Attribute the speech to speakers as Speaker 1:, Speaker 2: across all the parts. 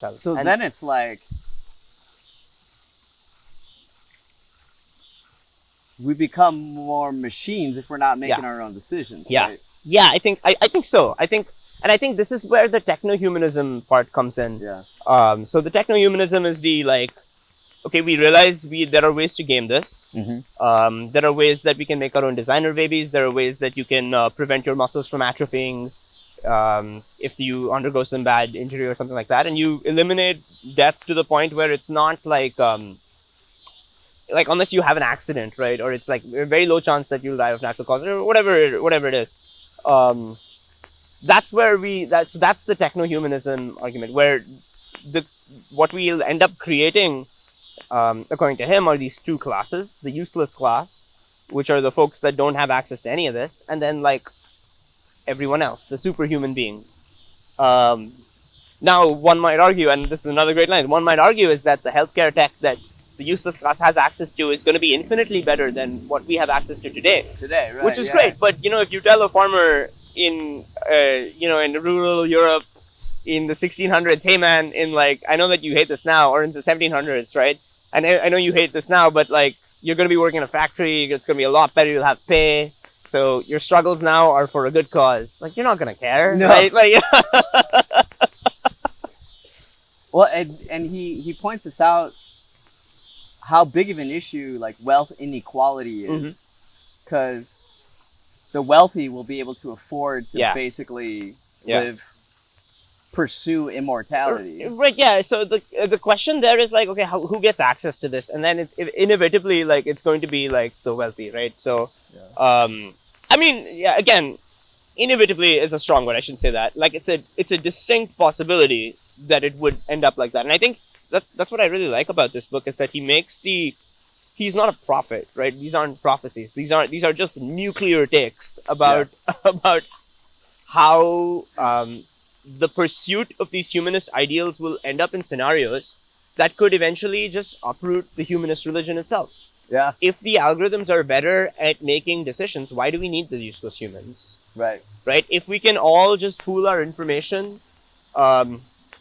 Speaker 1: So then it's like we become more machines if we're not making our own decisions.
Speaker 2: Yeah.
Speaker 1: Right?
Speaker 2: Yeah, I think so. I think this is where the technohumanism part comes in.
Speaker 1: Yeah.
Speaker 2: So the technohumanism is the like, okay, we realize there are ways to game this.
Speaker 1: Mm-hmm.
Speaker 2: There are ways that we can make our own designer babies. There are ways that you can prevent your muscles from atrophying if you undergo some bad injury or something like that, and you eliminate death to the point where it's not like unless you have an accident, right? Or it's like a very low chance that you'll die of natural causes or whatever it is. That's where that's the technohumanism argument, where what we'll end up creating, according to him, are these two classes: the useless class, which are the folks that don't have access to any of this, and then like everyone else, the superhuman beings. Now, one might argue, and this is another great line, one might argue is that the healthcare tech that the useless class has access to is going to be infinitely better than what we have access to today.
Speaker 1: Right,
Speaker 2: which is great. But, if you tell a farmer in rural Europe in the 1600s, hey man, I know that you hate this now, or in the 1700s, right? And I know you hate this now, but like, you're going to be working in a factory, it's going to be a lot better, you'll have pay. So your struggles now are for a good cause. Like, you're not going to care,
Speaker 1: no.
Speaker 2: Right? Like,
Speaker 1: well, and he points this out, how big of an issue like wealth inequality is, because the wealthy will be able to afford to basically pursue immortality.
Speaker 2: Right, yeah. So the question there is like, okay, who gets access to this? And then it's inevitably like it's going to be like the wealthy, right? So, I mean, yeah, again, inevitably is a strong word. I shouldn't say that. Like it's a distinct possibility that it would end up like that. And I think that's what I really like about this book, is that he's not a prophet, right? These aren't prophecies. These are just nuclear takes about how the pursuit of these humanist ideals will end up in scenarios that could eventually just uproot the humanist religion itself.
Speaker 1: Yeah.
Speaker 2: If the algorithms are better at making decisions, why do we need the useless humans?
Speaker 1: Right.
Speaker 2: Right? If we can all just pool our information,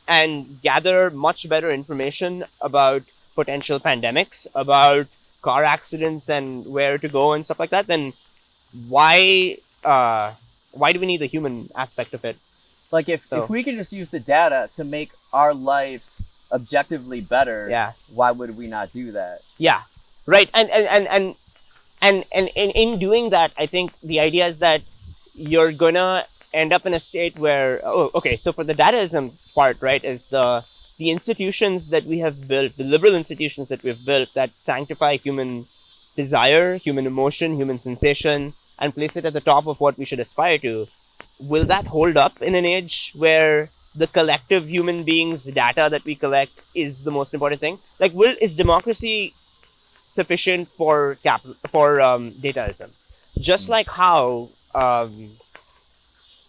Speaker 2: and gather much better information about potential pandemics, about car accidents and where to go and stuff like that, then why do we need the human aspect of it?
Speaker 1: Like if we could just use the data to make our lives objectively better, why would we not do that? Yeah.
Speaker 2: Right. And in doing that, I think the idea is that you're gonna end up in a state where, so for the dataism part, right, is the institutions that we have built, the liberal institutions that we've built that sanctify human desire, human emotion, human sensation, and place it at the top of what we should aspire to. Will that hold up in an age where the collective human beings' data that we collect is the most important thing? Like, is democracy sufficient for dataism? Just like how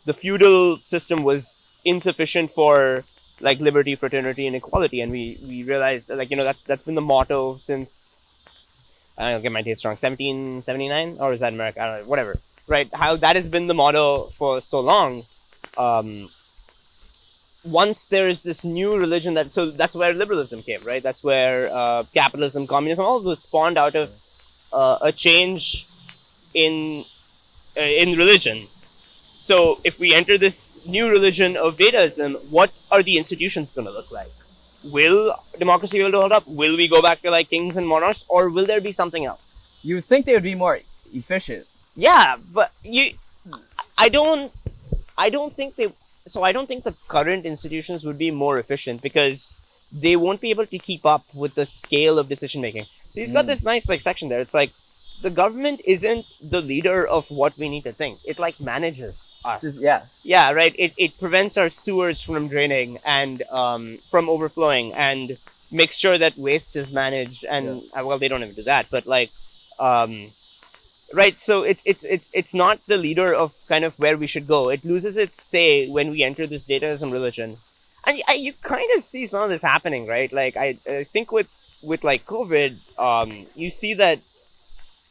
Speaker 2: the feudal system was insufficient for like liberty, fraternity, and equality, and we realized like that's been the motto since, I'll get my dates wrong, 1779, or is that America? I don't know, whatever. Right, how that has been the motto for so long. Once there is this new religion that's where liberalism came, right? That's where capitalism, communism, all of those spawned out of a change in religion. So if we enter this new religion of dataism, what are the institutions going to look like? Will democracy be able to hold up? Will we go back to like kings and monarchs, or will there be something else?
Speaker 1: You would think they would be more efficient.
Speaker 2: Yeah, but I don't think the current institutions would be more efficient because they won't be able to keep up with the scale of decision making. So he's got this nice like section there. It's like, the government isn't the leader of what we need to think. It like manages us. Yeah, right. It prevents our sewers from draining and from overflowing, and makes sure that waste is managed. And well, they don't even do that, but like, right. So it's not the leader of kind of where we should go. It loses its say when we enter this dataism religion, and you kind of see some of this happening, right? Like I think with like COVID, you see that.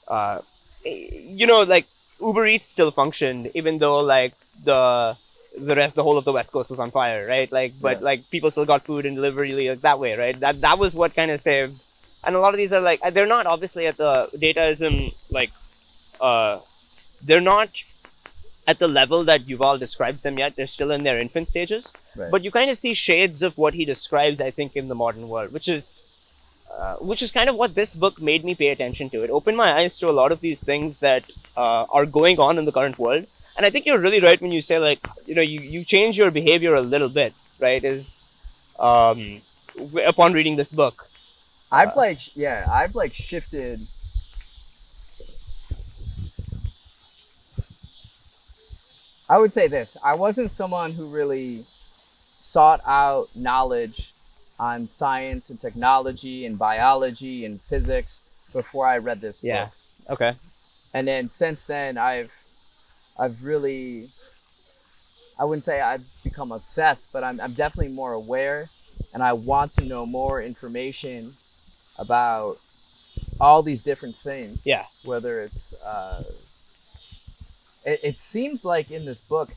Speaker 2: Like Uber Eats still functioned, even though like the the whole of the West Coast was on fire, right? Like, but like people still got food and delivery like that way, right? That was what kind of saved. And a lot of these are like they're not obviously at the dataism like they're not at the level that Yuval describes them yet. They're still in their infant stages, but you kind of see shades of what he describes, I think, in the modern world, which is kind of what this book made me pay attention to. It opened my eyes to a lot of these things that are going on in the current world. And I think you're really right when you say, like, you change your behavior a little bit, right? Upon reading this book.
Speaker 1: I've shifted. I would say this. I wasn't someone who really sought out knowledge on science and technology and biology and physics before I read this book.
Speaker 2: Yeah. Okay.
Speaker 1: And then since then, I've really, I wouldn't say I've become obsessed, but I'm definitely more aware, and I want to know more information about all these different things.
Speaker 2: Yeah.
Speaker 1: Whether it's, it seems like in this book,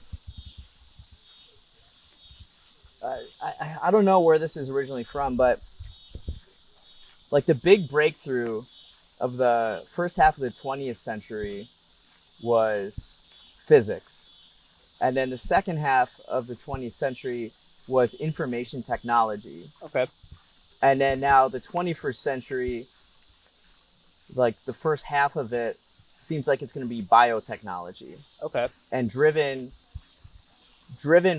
Speaker 1: I don't know where this is originally from, but like the big breakthrough of the first half of the 20th century was physics. And then the second half of the 20th century was information technology.
Speaker 2: Okay.
Speaker 1: And then now the 21st century, like the first half of it seems like it's going to be biotechnology.
Speaker 2: Okay.
Speaker 1: And driven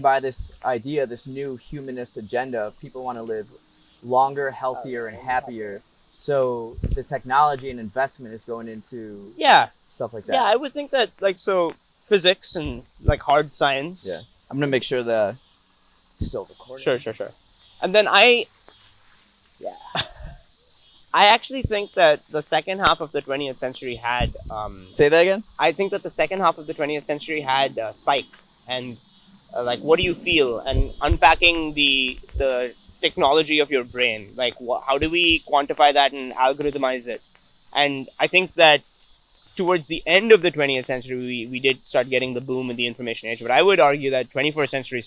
Speaker 1: by this idea, this new humanist agenda. People want to live longer, healthier, and happier. So the technology and investment is going into stuff like that.
Speaker 2: Yeah, I would think that, like, so physics and like hard science.
Speaker 1: Yeah. I'm going to make sure it's still recording.
Speaker 2: Sure. And then I actually think that the second half of the 20th century had...
Speaker 1: Say that again?
Speaker 2: I think that the second half of the 20th century had psych and like, what do you feel? And unpacking the technology of your brain. Like, how do we quantify that and algorithmize it? And I think that towards the end of the 20th century, we did start getting the boom in the information age. But I would argue that 21st century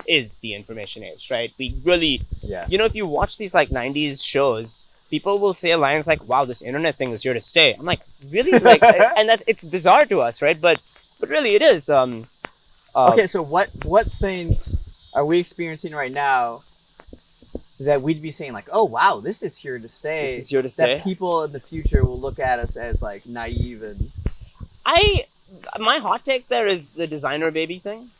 Speaker 2: is the information age, right? We really...
Speaker 1: Yeah.
Speaker 2: If you watch these, like, 90s shows... People will say lines like, "Wow, this internet thing is here to stay." I'm like, really? Like, and that it's bizarre to us, right? But really, it is.
Speaker 1: Okay, so what things are we experiencing right now that we'd be saying like, "Oh, wow, this is here to stay"?
Speaker 2: This is here to stay.
Speaker 1: That people in the future will look at us as like naive and.
Speaker 2: My hot take there is the designer baby thing.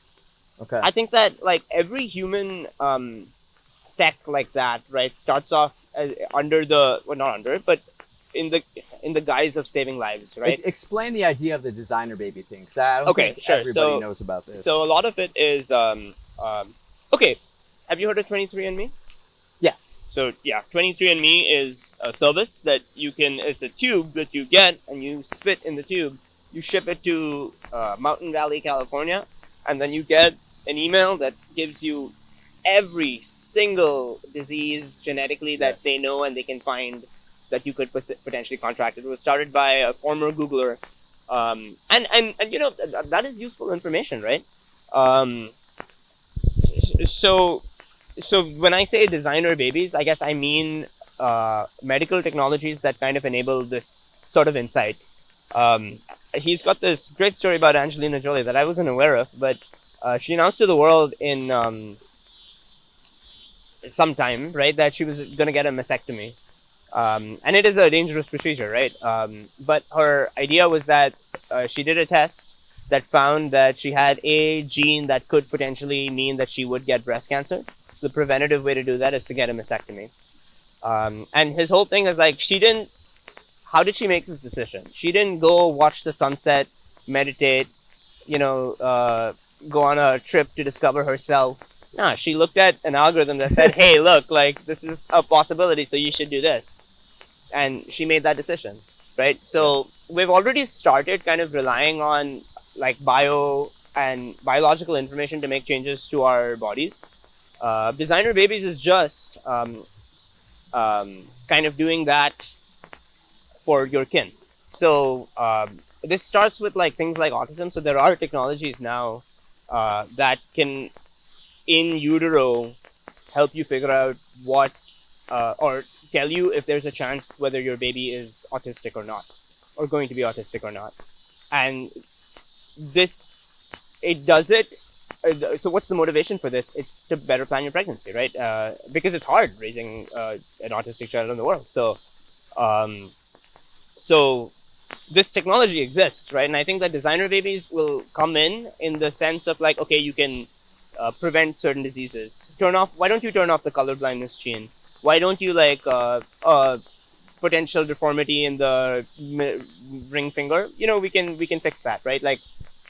Speaker 1: Okay.
Speaker 2: I think that like every human tech like that, right, starts off not under, but in the guise of saving lives, right?
Speaker 1: Explain the idea of the designer baby thing, because I don't think everybody knows about this.
Speaker 2: So a lot of it is okay. Have you heard of 23andMe?
Speaker 1: Yeah.
Speaker 2: So yeah, 23andMe is a service that you can. It's a tube that you get, and you spit in the tube. You ship it to Mountain Valley, California, and then you get an email that gives you every single disease genetically that they know and they can find that you could potentially contract. It was started by a former Googler, and that is useful information, right? So when I say designer babies, I guess I mean medical technologies that kind of enable this sort of insight. He's got this great story about Angelina Jolie that I wasn't aware of, but she announced to the world in sometime, right, that she was going to get a mastectomy. And it is a dangerous procedure, right? But her idea was that she did a test that found that she had a gene that could potentially mean that she would get breast cancer. So the preventative way to do that is to get a mastectomy. And his whole thing is like, how did she make this decision? She didn't go watch the sunset, meditate, go on a trip to discover herself. No, she looked at an algorithm that said, hey, look, like, this is a possibility, so you should do this. And she made that decision, right? So we've already started kind of relying on, like, bio and biological information to make changes to our bodies. Designer babies is just kind of doing that for your kin. So this starts with, like, things like autism. So there are technologies now that can, in utero, help you figure out what, or tell you if there's a chance whether your baby is autistic or not, or going to be autistic or not. And this, it does it. So what's the motivation for this? It's to better plan your pregnancy, right? Because it's hard raising an autistic child in the world. So this technology exists, right? And I think that designer babies will come in the sense of like, okay, you can prevent certain diseases. Why don't you turn off the color blindness gene? Why don't you like potential deformity in the ring finger? We can fix that, right? Like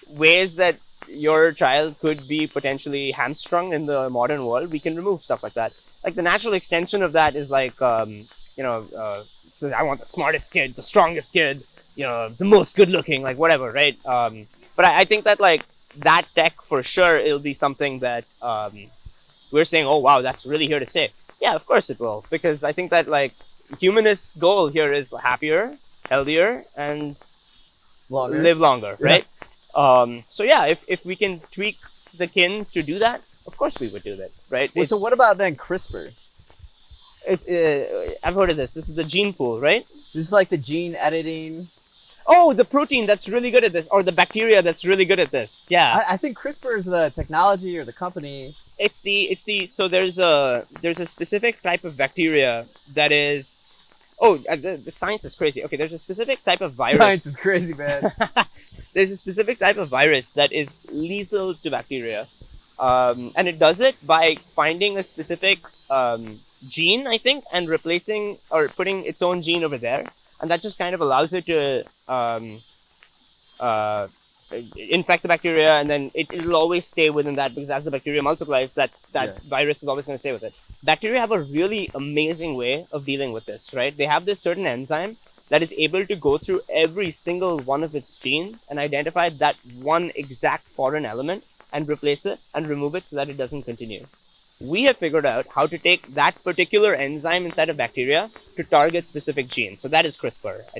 Speaker 2: ways that your child could be potentially hamstrung in the modern world, we can remove stuff like that. Like the natural extension of that is like, so I want the smartest kid, the strongest kid, the most good looking, like whatever, right? But I think that like that tech for sure, it'll be something that we're saying, oh wow, that's really here to stay. Yeah, of course it will, because I think that like humanist goal here is happier, healthier, and live longer, right? So yeah, if we can tweak the kin to do that, of course we would do that, right?
Speaker 1: Wait, so what about then CRISPR?
Speaker 2: I've heard of this. This is the gene pool, right?
Speaker 1: This is like the gene editing.
Speaker 2: Oh, the protein that's really good at this, or the bacteria that's really good at this. Yeah,
Speaker 1: I think CRISPR is the technology or the company.
Speaker 2: It's the so there's a specific type of bacteria that is. Oh, the science is crazy. Okay, there's a specific type of virus.
Speaker 1: Science is crazy, man.
Speaker 2: There's a specific type of virus that is lethal to bacteria, and it does it by finding a specific gene, I think, and replacing or putting its own gene over there, and that just kind of allows it to infect the bacteria, and then it'll always stay within that, because as the bacteria multiplies, that virus is always going to stay with it. Bacteria have a really amazing way of dealing with this, right? They have this certain enzyme that is able to go through every single one of its genes and identify that one exact foreign element and replace it and remove it so that it doesn't continue. We have figured out how to take that particular enzyme inside of bacteria to target specific genes. So that is CRISPR, I